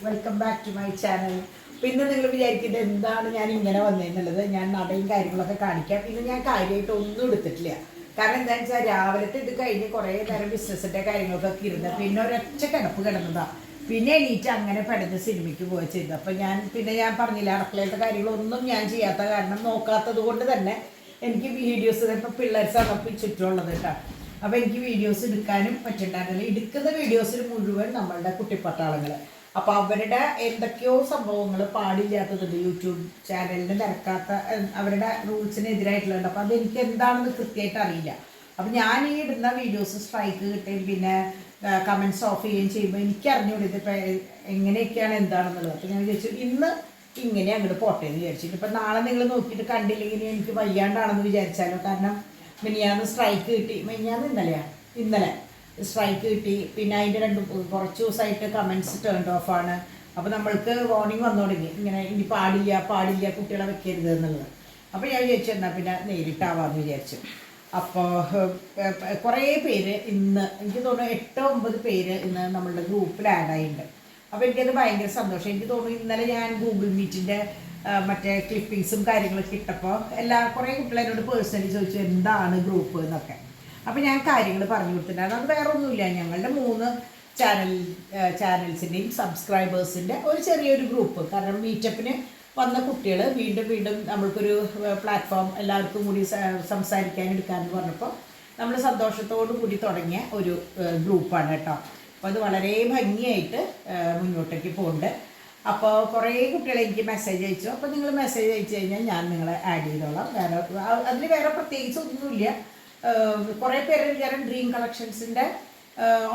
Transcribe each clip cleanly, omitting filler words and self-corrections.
Welcome back to my channel. പിന്നെ നിങ്ങൾ വിചാരിക്കുന്നത് എന്താണ് ഞാൻ ഇങ്ങനെ വന്നതെന്നുള്ളത്. ഞാൻ നടയും കാര്യങ്ങളൊക്കെ കാണിക്കാം. ഇന്ന് ഞാൻ കാര്യമായിട്ട് ഒന്നും എടുത്തിട്ടില്ല. കാരണം എന്താണെന്ന് വെച്ചാൽ രാവിലത്തെ ഇത് കഴിഞ്ഞ് കുറേ നേരം ബിസിനസ്സിൻ്റെ കാര്യങ്ങൾക്കൊക്കെ ഇരുന്ന് പിന്നെ ഒരൊറ്റ കിടപ്പ് കിടന്നതാണ്. പിന്നെ എണീറ്റ് അങ്ങനെ പെടുന്ന സിനിമയ്ക്ക് പോയി ചെയ്തു. അപ്പം ഞാൻ പറഞ്ഞില്ല, അടുക്കളയിലത്തെ കാര്യങ്ങളൊന്നും ഞാൻ ചെയ്യാത്ത കാരണം നോക്കാത്തത് കൊണ്ട് തന്നെ എനിക്ക് വീഡിയോസ് ഇപ്പോൾ പിള്ളേർസാണ് ഇപ്പോൾ ചുറ്റുമുള്ളത് കേട്ടോ. അപ്പോൾ എനിക്ക് വീഡിയോസ് എടുക്കാനും പറ്റുന്നുണ്ടായിരുന്നില്ല. എടുക്കുന്ന വീഡിയോസിൽ മുഴുവൻ നമ്മളുടെ കുട്ടിപ്പട്ടാളങ്ങൾ. അപ്പോൾ അവരുടെ എന്തൊക്കെയോ സംഭവങ്ങൾ പാടില്ലാത്തതുണ്ട്, യൂട്യൂബ് ചാനലിന് നിരക്കാത്ത അവരുടെ റൂൾസിനെതിരായിട്ടുള്ളത്. അപ്പോൾ അതെനിക്ക് എന്താണെന്ന് കൃത്യമായിട്ട് അറിയില്ല. അപ്പോൾ ഞാൻ ഈ ഇടുന്ന വീഡിയോസ് സ്ട്രൈക്ക് കിട്ടുകയും പിന്നെ കമൻറ്റ്സ് ഓഫ് ചെയ്യുകയും ചെയ്യുമ്പോൾ എനിക്ക് അറിഞ്ഞുകൂടി ഇതിപ്പോൾ എങ്ങനെയൊക്കെയാണ് എന്താണെന്നുള്ളത്. അപ്പോൾ ഞാൻ വിചാരിച്ചു ഇന്ന് ഇങ്ങനെ അങ്ങോട്ട് പോട്ടെ എന്ന് വിചാരിച്ചിട്ട്. ഇപ്പം നാളെ നിങ്ങൾ നോക്കിയിട്ട് കണ്ടില്ലെങ്കിൽ എനിക്ക് വയ്യാണ്ടാണെന്ന് വിചാരിച്ചാലോ. കാരണം മിനിയാന്ന് സ്ട്രൈക്ക് കിട്ടി. മിനിയാന്ന് ഇന്നലെ സ്ട്രൈക്ക് കിട്ടി. പിന്നെ അതിൻ്റെ കുറച്ച് ദിവസമായിട്ട് കമൻറ്റ്സ് ടേൺഡ് ഓഫാണ്. അപ്പോൾ നമ്മൾക്ക് വാർണിംഗ് വന്നു തുടങ്ങി, ഇങ്ങനെ ഇനി പാടില്ല കുട്ടികളെ വെക്കരുത് എന്നുള്ളത്. അപ്പോൾ ഞാൻ വിചാരിച്ചു എന്നാൽ പിന്നെ നേരിട്ടാവാമെന്ന് വിചാരിച്ചു. അപ്പോൾ കുറേ പേര് ഇന്ന് എനിക്ക് തോന്നുന്നു 8-9 പേര് ഇന്ന് നമ്മളുടെ ഗ്രൂപ്പിൽ ആഡായിട്ടുണ്ട്. അപ്പോൾ എനിക്കത് ഭയങ്കര സന്തോഷം. എനിക്ക് തോന്നുന്നു ഇന്നലെ ഞാൻ ഗൂഗിൾ മീറ്റിൻ്റെ മറ്റേ ക്ലിപ്പിങ്സും കാര്യങ്ങളൊക്കെ ഇട്ടപ്പോൾ കുറേ കുട്ടികൾ എന്നോട് പേഴ്സണലി ചോദിച്ചു എന്താണ് ഗ്രൂപ്പ് എന്നൊക്കെ. അപ്പോൾ ഞാൻ കാര്യങ്ങൾ പറഞ്ഞു കൊടുത്തിട്ടുണ്ടായിരുന്നു. അത് വേറെ ഒന്നുമില്ല, ഞങ്ങളുടെ 3 ചാനൽസിൻ്റെയും സബ്സ്ക്രൈബേഴ്സിൻ്റെ ഒരു ചെറിയൊരു ഗ്രൂപ്പ്. കാരണം മീറ്റപ്പിന് വന്ന കുട്ടികൾ വീണ്ടും നമ്മൾക്കൊരു പ്ലാറ്റ്ഫോം എല്ലാവർക്കും കൂടി സംസാരിക്കാൻ എടുക്കാമെന്ന് പറഞ്ഞപ്പോൾ നമ്മൾ സന്തോഷത്തോടു കൂടി തുടങ്ങിയ ഒരു ഗ്രൂപ്പാണ് കേട്ടോ. അപ്പോൾ അത് വളരെ ഭംഗിയായിട്ട് മുന്നോട്ടേക്ക് പോകുന്നുണ്ട്. അപ്പോൾ കുറേ കുട്ടികൾ എനിക്ക് മെസ്സേജ് അയച്ചു. അപ്പോൾ നിങ്ങൾ മെസ്സേജ് അയച്ചു കഴിഞ്ഞാൽ ഞാൻ നിങ്ങളെ ആഡ് ചെയ്തോളാം. അതിൽ വേറെ പ്രത്യേകിച്ച് ഒന്നുമില്ല. കുറേ പേര് വിചാരം ഡ്രീം കളക്ഷൻസിൻ്റെ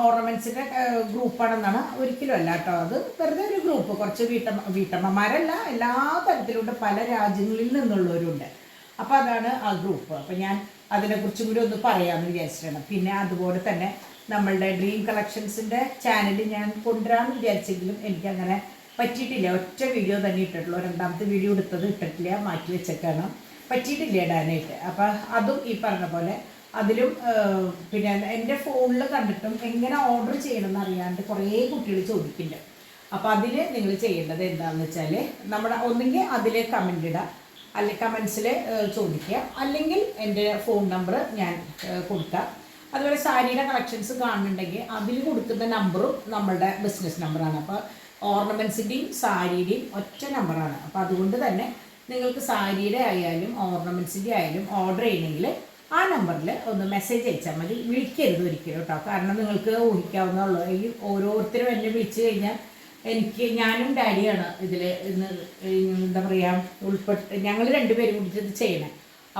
ഓർണമെൻറ്റ്സിൻ്റെ ഗ്രൂപ്പാണെന്നാണ്. ഒരിക്കലും അല്ല കേട്ടോ. അത് വെറുതെ ഒരു ഗ്രൂപ്പ്. കുറച്ച് വീട്ടമ്മമാരല്ല, എല്ലാ തരത്തിലുണ്ട്, പല രാജ്യങ്ങളിൽ നിന്നുള്ളവരുണ്ട്. അപ്പോൾ അതാണ് ആ ഗ്രൂപ്പ്. അപ്പോൾ ഞാൻ അതിനെക്കുറിച്ചും കൂടി ഒന്ന് പറയാമെന്ന് വിചാരിച്ചിട്ടാണ്. പിന്നെ അതുപോലെ തന്നെ നമ്മളുടെ ഡ്രീം കളക്ഷൻസിൻ്റെ ചാനൽ ഞാൻ കൊണ്ടുവരാമെന്ന് വിചാരിച്ചെങ്കിലും എനിക്കങ്ങനെ പറ്റിയിട്ടില്ല. ഒറ്റ വീഡിയോ തന്നെ ഇട്ടിട്ടുള്ളൂ. 2ാമത്തെ വീഡിയോ ഇട്ടിട്ടില്ല, മാറ്റി വെച്ചേക്കാണ്, പറ്റിയിട്ടില്ല ഇടാനായിട്ട്. അപ്പോൾ അതും ഈ പറഞ്ഞ പോലെ അതിലും പിന്നെ എൻ്റെ ഫോണിൽ കണ്ടിട്ടും എങ്ങനെ ഓർഡർ ചെയ്യണമെന്ന് അറിയാണ്ട് കുറേ കുട്ടികൾ ചോദിക്കുന്നുണ്ട്. അപ്പോൾ അതിൽ നിങ്ങൾ ചെയ്യേണ്ടത് എന്താണെന്ന് വെച്ചാൽ നമ്മുടെ ഒന്നെങ്കിൽ അതിൽ കമൻ്റ് ഇടുക, അല്ലെങ്കിൽ കമൻസിൽ ചോദിക്കുക, അല്ലെങ്കിൽ എൻ്റെ ഫോൺ നമ്പർ ഞാൻ കൊടുക്കാം. അതുപോലെ സാരിയുടെ കളക്ഷൻസ് കാണുന്നുണ്ടെങ്കിൽ അതിൽ കൊടുക്കുന്ന നമ്പറും നമ്മളുടെ ബിസിനസ് നമ്പറാണ്. അപ്പോൾ ഓർണമെൻറ്റ്സിൻ്റെയും സാരിയുടെയും ഒറ്റ നമ്പറാണ്. അപ്പോൾ അതുകൊണ്ട് തന്നെ നിങ്ങൾക്ക് സാരിയുടെ ആയാലും ഓർണമെൻറ്റ്സിൻ്റെ ആയാലും ഓർഡർ ചെയ്യണമെങ്കിൽ ആ നമ്പറിൽ ഒന്ന് മെസ്സേജ് അയച്ചാൽ മതി. വിളിക്കരുത് ഒരിക്കലും കേട്ടോ. കാരണം നിങ്ങൾക്ക് ഊഹിക്കാവുന്നുള്ളൂ, ഈ ഓരോരുത്തരും എന്നെ വിളിച്ചു കഴിഞ്ഞാൽ ഞാനും ഡാഡിയാണ് ഇതിൽ ഇന്ന് എന്താ പറയുക ഞങ്ങൾ 2 പേരും കൂടിയിട്ട് ഇത് ചെയ്യണേ.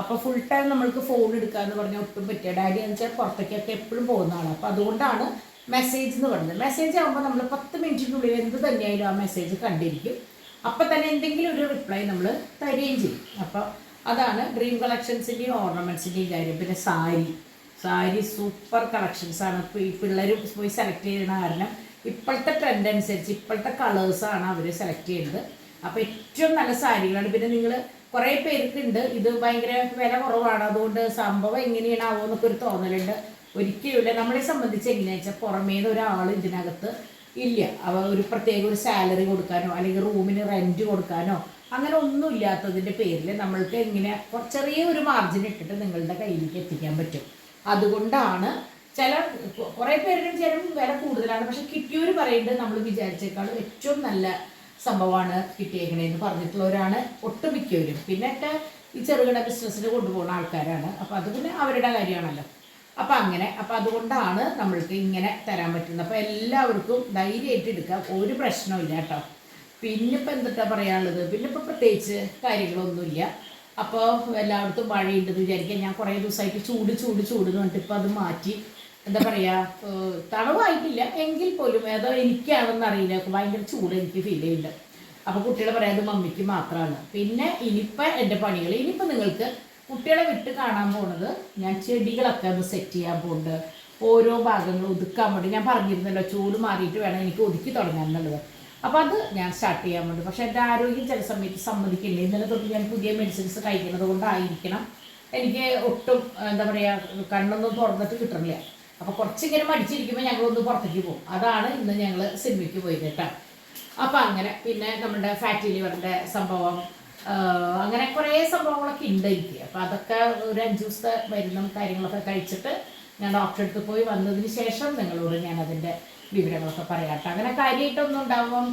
അപ്പോൾ ഫുൾ ടൈം നമ്മൾക്ക് ഫോൺ എടുക്കാമെന്ന് പറഞ്ഞാൽ ഒട്ടും പറ്റുക. ഡാഡി എന്ന് വെച്ചാൽ പുറത്തേക്കൊക്കെ എപ്പോഴും പോകുന്നതാണ്. അപ്പോൾ അതുകൊണ്ടാണ് മെസ്സേജ് എന്ന് പറയുന്നത്. മെസ്സേജ് ആകുമ്പോൾ നമ്മൾ 10 മിനിറ്റിനുള്ളിൽ എന്ത് തന്നെയായാലും ആ മെസ്സേജ് കണ്ടിരിക്കും. അപ്പം തന്നെ എന്തെങ്കിലും ഒരു റിപ്ലൈ നമ്മൾ തരികയും ചെയ്യും. അപ്പോൾ അതാണ് ഡ്രീം കളക്ഷൻസിൻ്റെയും ഓർണമെൻറ്റ്സിൻ്റെയും കാര്യം. പിന്നെ സാരി സൂപ്പർ കളക്ഷൻസാണ്. ഇപ്പോൾ ഈ പിള്ളേർ പോയി സെലക്ട് ചെയ്യുന്ന കാരണം ഇപ്പോഴത്തെ ട്രെൻഡ് അനുസരിച്ച് ഇപ്പോഴത്തെ കളേഴ്സാണ് അവർ സെലക്ട് ചെയ്യുന്നത്. അപ്പോൾ ഏറ്റവും നല്ല സാരികളാണ്. പിന്നെ നിങ്ങൾ കുറേ പേർക്കുണ്ട് ഇത് ഭയങ്കര വില കുറവാണ്, അതുകൊണ്ട് സംഭവം എങ്ങനെയാണാവോ എന്നൊക്കെ ഒരു തോന്നലുണ്ട്. ഒരിക്കലുമില്ല. നമ്മളെ സംബന്ധിച്ച് എങ്ങനെയാണെന്ന് വെച്ചാൽ പുറമേന്ന് ഒരാൾ ഇതിനകത്ത് ഇല്ല. ഒരു പ്രത്യേക ഒരു സാലറി കൊടുക്കാനോ അല്ലെങ്കിൽ റൂമിന് റെൻറ്റ് കൊടുക്കാനോ അങ്ങനെ ഒന്നും ഇല്ലാത്തതിൻ്റെ പേരിൽ നമ്മൾക്ക് ഇങ്ങനെ ചെറിയൊരു മാർജിൻ ഇട്ടിട്ട് നിങ്ങളുടെ കയ്യിലേക്ക് എത്തിക്കാൻ പറ്റും. അതുകൊണ്ടാണ് കുറേ പേരുടെ വിചാരം വില കൂടുതലാണ്, പക്ഷെ കിട്ടിയവർ പറയുന്നത് നമ്മൾ വിചാരിച്ചേക്കാളും ഏറ്റവും നല്ല സംഭവമാണ് കിട്ടിയേക്കണേന്ന് പറഞ്ഞിട്ടുള്ളവരാണ് ഒട്ടുമിക്കവരും. പിന്നെയൊക്കെ ഈ ചെറുകിട ബിസിനസ്സിന് കൊണ്ടുപോകുന്ന ആൾക്കാരാണ്. അപ്പോൾ അത് പിന്നെ അവരുടെ കാര്യമാണല്ലോ. അപ്പോൾ അതുകൊണ്ടാണ് നമ്മൾക്ക് ഇങ്ങനെ തരാൻ പറ്റുന്നത്. അപ്പോൾ എല്ലാവർക്കും ധൈര്യമായിട്ട് എടുക്കാം, ഒരു പ്രശ്നമില്ല കേട്ടോ. പിന്നെ ഇപ്പോൾ എന്തിട്ടാ പറയാനുള്ളത്, പിന്നെ ഇപ്പോൾ പ്രത്യേകിച്ച് കാര്യങ്ങളൊന്നുമില്ല. അപ്പോൾ എല്ലായിടത്തും മഴയുണ്ടെന്ന് വിചാരിക്കുക. ഞാൻ കുറേ ദിവസമായിട്ട് ചൂട് എന്ന് പറഞ്ഞിട്ട് ഇപ്പോൾ അത് മാറ്റി. എന്താ പറയുക, തണുവായിട്ടില്ല എങ്കിൽ പോലും ഏതോ എനിക്കാണെന്ന് അറിയില്ല, ഭയങ്കര ചൂട് എനിക്ക് ഫീൽ ചെയ്യുന്നുണ്ട്. അപ്പോൾ കുട്ടികൾ പറയാതെ മമ്മിക്ക് മാത്രമാണ്. പിന്നെ ഇനിയിപ്പോൾ എൻ്റെ പണികൾ ഇനിയിപ്പോൾ നിങ്ങൾക്ക് കുട്ടികളെ വിട്ട് കാണാൻ പോകുന്നത് ഞാൻ ചെടികളൊക്കെ ഒന്ന് സെറ്റ് ചെയ്യാൻ പോകുന്നുണ്ട്. ഓരോ ഭാഗങ്ങൾ ഒതുക്കാൻ വേണ്ടി ഞാൻ പറഞ്ഞിരുന്നല്ലോ, ചൂട് മാറിയിട്ട് വേണം എനിക്ക് ഒതുക്കി തുടങ്ങാൻ എന്നുള്ളത്. അപ്പോൾ അത് ഞാൻ സ്റ്റാർട്ട് ചെയ്യാൻ വേണ്ടി. പക്ഷേ എൻ്റെ ആരോഗ്യം ചില സമയത്ത് സമ്മതിക്കില്ല. ഇന്നലെ തൊട്ട് ഞാൻ പുതിയ മെഡിസിൻസ് കഴിക്കുന്നത് കൊണ്ടായിരിക്കണം എനിക്ക് ഒട്ടും എന്താ പറയുക കണ്ണൊന്നും തുറന്നിട്ട് കിട്ടണില്ല. അപ്പോൾ കുറച്ചിങ്ങനെ മടിച്ചിരിക്കുമ്പോൾ ഞങ്ങളൊന്ന് പുറത്തേക്ക് പോകും. അതാണ് ഇന്ന് ഞങ്ങൾ സിനിമയ്ക്ക് പോയി കേട്ടോ. അപ്പം അങ്ങനെ പിന്നെ നമ്മുടെ ഫാറ്റി ലിവറിൻ്റെ സംഭവം, അങ്ങനെ കുറേ സംഭവങ്ങളൊക്കെ ഉണ്ട് എനിക്ക്. അപ്പോൾ അതൊക്കെ ഒരു 5 ദിവസത്തെ മരുന്നും കാര്യങ്ങളൊക്കെ കഴിച്ചിട്ട് ഞാൻ ഡോക്ടറെ അടുത്ത് പോയി വന്നതിന് ശേഷം നിങ്ങളോട് ഞാൻ അതിൻ്റെ വിവരങ്ങളൊക്കെ പറയാട്ടോ. അങ്ങനെ കാര്യമായിട്ടൊന്നും ഉണ്ടാവും.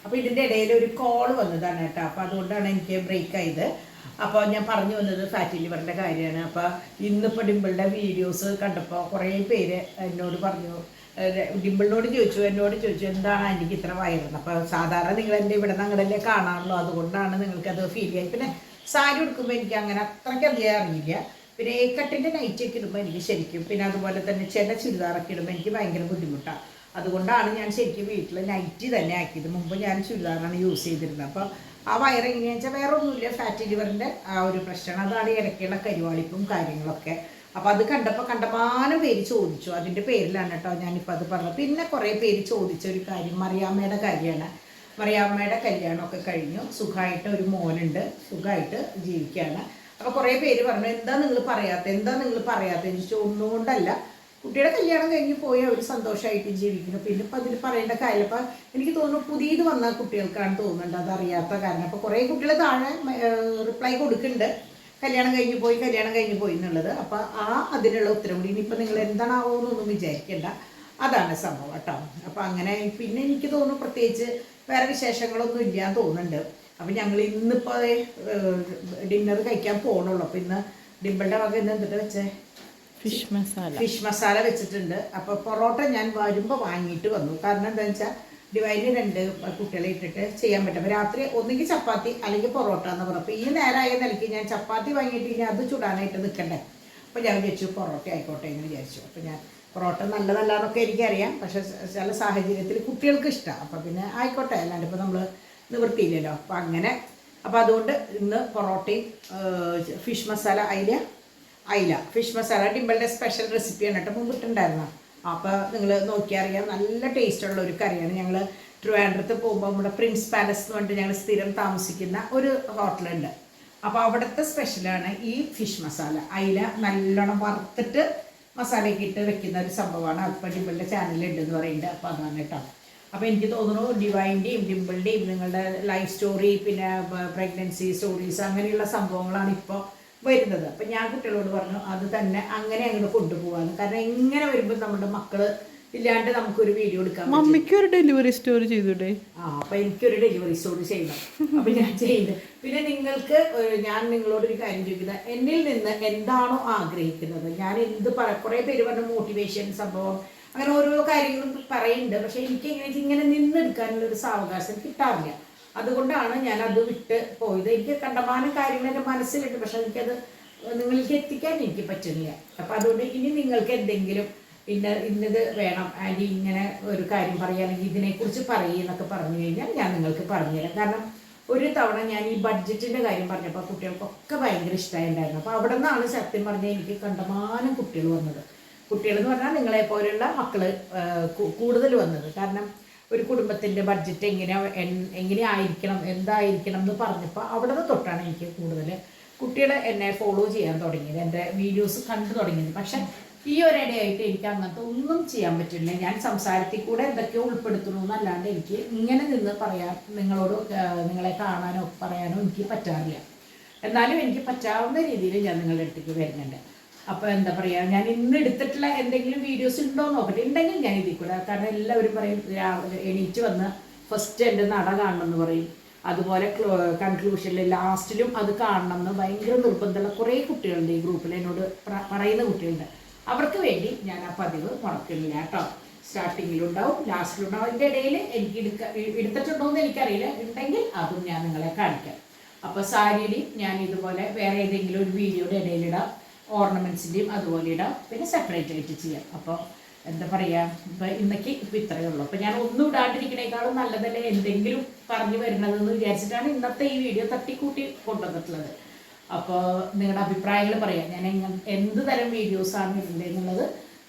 അപ്പോൾ ഇതിൻ്റെ ഇടയിൽ ഒരു കോൾ വന്നതാണ് കേട്ടോ. അപ്പോൾ അതുകൊണ്ടാണ് എനിക്ക് ബ്രേക്ക് ആയത്. അപ്പോൾ ഞാൻ പറഞ്ഞു വന്നത് ഫാറ്റി ലിവറിൻ്റെ കാര്യമാണ്. അപ്പോൾ ഇന്നിപ്പോൾ ഡിമ്പിളുടെ വീഡിയോസ് കണ്ടപ്പോൾ കുറേ പേര് എന്നോട് പറഞ്ഞു, ഡിമ്പിളിനോട് ചോദിച്ചു, എന്നോട് ചോദിച്ചു എന്താണ് എനിക്ക് ഇത്ര വയറുന്നത്. അപ്പോൾ സാധാരണ നിങ്ങൾ എൻ്റെ ഇവിടെ നിന്ന് അങ്ങടല്ലേ കാണാറുള്ളൂ, അതുകൊണ്ടാണ് നിങ്ങൾക്കത് ഫീൽ ആയി. പിന്നെ സാരി ഉടുക്കുമ്പോൾ എനിക്ക് അങ്ങനെ അത്രയ്ക്ക് അധികം അറിയില്ല. പിന്നെ കട്ടിൻ്റെ നൈറ്റൊക്കെ ഇടുമ്പോൾ എനിക്ക് ശരിക്കും, പിന്നെ അതുപോലെ തന്നെ ചില ചുരിദാറൊക്കെ ഇടുമ്പോൾ എനിക്ക് ഭയങ്കര ബുദ്ധിമുട്ടാണ്. അതുകൊണ്ടാണ് ഞാൻ ശരിക്കും വീട്ടിൽ നൈറ്റി തന്നെ ആക്കിയത്. മുമ്പ് ഞാൻ ചുരിദാറാണ് യൂസ് ചെയ്തിരുന്നത്. അപ്പോൾ ആ വയറെങ്ങനെയാണെന്ന് വെച്ചാൽ വേറെ ഒന്നുമില്ല, ഫാറ്റി ലിവറിൻ്റെ ആ ഒരു പ്രശ്നമാണ്. അതാണ് ഇടയ്ക്കുള്ള കരിവാളിപ്പും കാര്യങ്ങളൊക്കെ. അപ്പോൾ അത് കണ്ടപ്പോൾ കണ്ടമാനം പേര് ചോദിച്ചു. അതിൻ്റെ പേരിലാണ് കേട്ടോ ഞാനിപ്പോൾ അത് പറഞ്ഞത്. പിന്നെ കുറേ പേര് ചോദിച്ച ഒരു കാര്യം മറിയാമ്മയുടെ കാര്യമാണ്. മറിയാമ്മയുടെ കല്യാണമൊക്കെ കഴിഞ്ഞു, സുഖമായിട്ട് ഒരു മോനുണ്ട്, സുഖമായിട്ട് ജീവിക്കുകയാണ്. അപ്പോൾ കുറേ പേര് പറഞ്ഞു എന്താ നിങ്ങൾ പറയാത്ത എന്ന് ചോദിച്ചാൽ ഒന്നുകൊണ്ടല്ല, കുട്ടിയുടെ കല്യാണം കഴിഞ്ഞ് പോയി അവർ സന്തോഷമായിട്ട് ജീവിക്കുന്നു. പിന്നെ ഇപ്പം അതിൽ പറയേണ്ട കാര്യം, അപ്പം എനിക്ക് തോന്നുന്നു പുതിയത് വന്ന കുട്ടികൾക്കാണ് തോന്നുന്നുണ്ട് അതറിയാത്ത കാരണം. അപ്പോൾ കുറേ കുട്ടികൾ താഴെ റിപ്ലൈ കൊടുക്കുന്നുണ്ട് കല്യാണം കഴിഞ്ഞ് പോയി എന്നുള്ളത്. അപ്പോൾ അതിനുള്ള ഉത്തരം കൂടി ഇനിയിപ്പോൾ നിങ്ങൾ എന്താണാവോ എന്നൊന്നും വിചാരിക്കേണ്ട, അതാണ് സംഭവം കേട്ടോ. അപ്പോൾ അങ്ങനെ പിന്നെ എനിക്ക് തോന്നുന്നു പ്രത്യേകിച്ച് വേറെ വിശേഷങ്ങളൊന്നും ഇല്ലാന്ന് തോന്നുന്നുണ്ട്. അപ്പം ഞങ്ങൾ ഇന്നിപ്പോൾ ഡിന്നർ കഴിക്കാൻ പോകണുള്ളൂ. അപ്പോൾ ഇന്ന് ഡിമ്പിളുടെ വക ഇന്ന് എന്തിട്ട് വെച്ചേ ഫിഷ് മസാല വെച്ചിട്ടുണ്ട്. അപ്പോൾ പൊറോട്ട ഞാൻ വരുമ്പോൾ വാങ്ങിയിട്ട് വന്നു. കാരണം എന്താണെന്ന് വെച്ചാൽ ഡിവൈന് 2 കുട്ടികളെ ഇട്ടിട്ട് ചെയ്യാൻ പറ്റും. അപ്പോൾ രാത്രി ഒന്നുകിൽ ചപ്പാത്തി അല്ലെങ്കിൽ പൊറോട്ട എന്ന് പറഞ്ഞു. അപ്പോൾ ഈ നേരമായ നിലയ്ക്ക് ഞാൻ ചപ്പാത്തി വാങ്ങിയിട്ട് ഇനി അത് ചുടാനായിട്ട് നിൽക്കണ്ടേ. അപ്പോൾ ഞാൻ വിചാരിച്ചു പൊറോട്ട ആയിക്കോട്ടെ എന്ന് വിചാരിച്ചു. അപ്പോൾ ഞാൻ പൊറോട്ട നല്ലതല്ലാന്നൊക്കെ എനിക്കറിയാം, പക്ഷേ ചില സാഹചര്യത്തിൽ കുട്ടികൾക്ക് ഇഷ്ടമാണ്. അപ്പോൾ പിന്നെ ആയിക്കോട്ടെ, അല്ലാണ്ട് ഇപ്പോൾ നമ്മൾ നിവൃത്തിയില്ലല്ലോ. അപ്പോൾ അങ്ങനെ, അപ്പോൾ അതുകൊണ്ട് ഇന്ന് പൊറോട്ടയും ഫിഷ് മസാല അയില ഫിഷ് മസാല ഡിമ്പിളുടെ സ്പെഷ്യൽ റെസിപ്പിയാണ് കേട്ടോ. മുമ്പ് ഇട്ടുണ്ടായിരുന്നു. അപ്പോൾ നിങ്ങൾ നോക്കിയറിയാം, നല്ല ടേസ്റ്റുള്ള ഒരു കറിയാണ്. ഞങ്ങൾ ട്രിവാൻഡ്രത്ത് പോകുമ്പോൾ നമ്മുടെ പ്രിൻസ് പാലസ് എന്ന് പറഞ്ഞിട്ട് ഞങ്ങൾ സ്ഥിരം താമസിക്കുന്ന ഒരു ഹോട്ടലുണ്ട്. അപ്പോൾ അവിടുത്തെ സ്പെഷ്യലാണ് ഈ ഫിഷ് മസാല. അയില നല്ലോണം വറുത്തിട്ട് മസാലയൊക്കെ ഇട്ട് വെക്കുന്ന ഒരു സംഭവമാണ്. അതിപ്പോൾ ഡിമ്പിളുടെ ചാനലുണ്ടെന്ന് പറയുന്നുണ്ട്. അപ്പോൾ അതാണ് കേട്ടോ. അപ്പോൾ എനിക്ക് തോന്നുന്നു ഡിവൈൻ്റെയും ഡിമ്പിളുടെയും നിങ്ങളുടെ ലൈഫ് സ്റ്റോറി, പിന്നെ പ്രഗ്നൻസി സ്റ്റോറീസ്, അങ്ങനെയുള്ള സംഭവങ്ങളാണ് ഇപ്പോൾ വരുന്നത്. അപ്പം ഞാൻ കുട്ടികളോട് പറഞ്ഞു അത് തന്നെ അങ്ങനെ അങ്ങോട്ട് കൊണ്ടുപോകാന്ന്. കാരണം എങ്ങനെ വരുമ്പോൾ നമ്മുടെ മക്കള് ഇല്ലാണ്ട് നമുക്കൊരു വീഡിയോ എടുക്കാം. മമ്മിക്ക് ഒരു ഡെലിവറി സ്റ്റോറി ചെയ്തൂടെ? അപ്പം എനിക്കൊരു ഡെലിവറി സ്റ്റോറി ചെയ്യണം. അപ്പം ഞാൻ ചെയ്യുന്നത്. പിന്നെ നിങ്ങൾക്ക് ഞാൻ നിങ്ങളോടൊരു കാര്യം ചോദിക്കുന്നത്, എന്നിൽ നിന്ന് എന്താണോ ആഗ്രഹിക്കുന്നത്, ഞാൻ കുറേ പേര് പറഞ്ഞ മോട്ടിവേഷൻ സംഭവം അങ്ങനെ ഓരോ കാര്യങ്ങളും പറയുന്നുണ്ട്. പക്ഷേ എനിക്ക് ഇങ്ങനെ നിന്നെടുക്കാനുള്ളൊരു സാവകാശം കിട്ടാറില്ല. അതുകൊണ്ടാണ് ഞാൻ അത് വിട്ട് പോയത്. എനിക്ക് കണ്ടമാനം കാര്യങ്ങൾ എൻ്റെ മനസ്സിലുണ്ട്, പക്ഷെ എനിക്കത് നിങ്ങളിലേക്ക് എത്തിക്കാൻ എനിക്ക് പറ്റുന്നില്ല. അപ്പം അതുകൊണ്ട് ഇനി നിങ്ങൾക്ക് എന്തെങ്കിലും ഇന്നത് വേണം ആൻറ്റി, ഇങ്ങനെ ഒരു കാര്യം പറയുക അല്ലെങ്കിൽ ഇതിനെക്കുറിച്ച് പറയുന്നൊക്കെ പറഞ്ഞു കഴിഞ്ഞാൽ ഞാൻ നിങ്ങൾക്ക് പറഞ്ഞുതരാം. കാരണം ഒരു തവണ ഞാൻ ഈ ബഡ്ജറ്റിൻ്റെ കാര്യം പറഞ്ഞപ്പോൾ കുട്ടികൾക്കൊക്കെ ഭയങ്കര ഇഷ്ടമായിട്ടുണ്ടായിരുന്നു. അപ്പോൾ അവിടെ നിന്നാണ് സത്യം പറഞ്ഞാൽ എനിക്ക് കണ്ടമാനം കുട്ടികൾ വന്നത്. കുട്ടികളെന്ന് പറഞ്ഞാൽ നിങ്ങളെപ്പോലുള്ള മക്കൾ കൂടുതൽ വന്നത്. കാരണം ഒരു കുടുംബത്തിൻ്റെ ബഡ്ജറ്റ് എങ്ങനെ ആയിരിക്കണം, എന്തായിരിക്കണം എന്ന് പറഞ്ഞപ്പോൾ അവിടെ നിന്ന് തൊട്ടാണ് എനിക്ക് കൂടുതൽ കുട്ടികൾ എന്നെ ഫോളോ ചെയ്യാൻ തുടങ്ങിയത്, എൻ്റെ വീഡിയോസ് കണ്ടു തുടങ്ങിയത്. പക്ഷെ ഈ ഒരിടയായിട്ട് എനിക്ക് അങ്ങനത്തെ ഒന്നും ചെയ്യാൻ പറ്റില്ല. ഞാൻ സംസാരത്തിൽ കൂടെ എന്തൊക്കെയോ ഉൾപ്പെടുത്തുന്നു എന്നല്ലാണ്ട് എനിക്ക് ഇങ്ങനെ നിന്ന് പറയാൻ നിങ്ങളെ കാണാനോ പറയാനോ എനിക്ക് പറ്റാറില്ല. എന്നാലും എനിക്ക് പറ്റാവുന്ന രീതിയിൽ ഞാൻ നിങ്ങളുടെ അടുത്തേക്ക് വരുന്നുണ്ട്. അപ്പോൾ എന്താ പറയുക, ഞാൻ ഇന്ന് എടുത്തിട്ടുള്ള എന്തെങ്കിലും വീഡിയോസ് ഉണ്ടോ നോക്കട്ടെ, ഉണ്ടെങ്കിൽ ഞാൻ ഇതിൽ കൂടെ. കാരണം എല്ലാവരും പറയും രാവിലെ എണീറ്റ് വന്ന് ഫസ്റ്റ് എൻ്റെ നട കാണണം എന്ന് പറയും. അതുപോലെ കൺക്ലൂഷനിൽ ലാസ്റ്റിലും അത് കാണണം എന്ന് ഭയങ്കര നിർബന്ധമുള്ള കുറേ കുട്ടികളുണ്ട് ഈ ഗ്രൂപ്പിൽ, എന്നോട് പറയുന്ന കുട്ടികളുണ്ട്. അവർക്ക് വേണ്ടി ഞാൻ ആ പതിവ് മുടക്കുന്നില്ല കേട്ടോ. സ്റ്റാർട്ടിങ്ങിലുണ്ടാവും, ലാസ്റ്റിലുണ്ടാവും. അതിൻ്റെ ഇടയിൽ എനിക്ക് എടുത്തിട്ടുണ്ടോ എന്ന് എനിക്കറിയില്ല, ഉണ്ടെങ്കിൽ അതും ഞാൻ നിങ്ങളെ കാണിക്കാം. അപ്പോൾ സാരിയുടെയും ഞാൻ ഇതുപോലെ വേറെ ഏതെങ്കിലും ഒരു വീഡിയോയുടെ ഇടയിലിടാം, ഓർണമെൻറ്റ്സിൻ്റെയും അതുപോലെ ഇടാം, പിന്നെ സെപ്പറേറ്റ് ആയിട്ട് ചെയ്യാം. അപ്പോൾ എന്താ പറയുക, ഇപ്പം ഇന്നേക്ക് ഇപ്പം ഇത്രയേ ഉള്ളൂ. അപ്പോൾ ഞാൻ ഒന്നും ഇടാണ്ടിരിക്കണേക്കാളും നല്ലതല്ലേ എന്തെങ്കിലും പറഞ്ഞു വരുന്നതെന്ന് വിചാരിച്ചിട്ടാണ് ഇന്നത്തെ ഈ വീഡിയോ തട്ടിക്കൂട്ടി കൊണ്ടുവന്നിട്ടുള്ളത്. അപ്പോൾ നിങ്ങളുടെ അഭിപ്രായങ്ങൾ പറയാം. ഞാൻ എന്ത് തരം വീഡിയോസാണ് ഇടേണ്ടത് എന്നുള്ളത്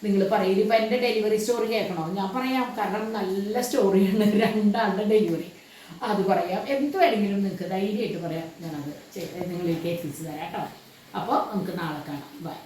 നിങ്ങൾ പറയും. ഇപ്പം എൻ്റെ ഡെലിവറി സ്റ്റോറി കേൾക്കണോ? ഞാൻ പറയാം, കാരണം നല്ല സ്റ്റോറിയാണ് 2 ആളുടെ ഡെലിവറി. അത് പറയാം, എന്ത് വേണമെങ്കിലും നിങ്ങൾക്ക് ധൈര്യമായിട്ട് പറയാം. ഞാനത് നിങ്ങളിലേക്ക് എത്തിച്ചു തരാം കേട്ടോ. അപ്പോൾ നമുക്ക് നാളെ കാണാം. ബൈ.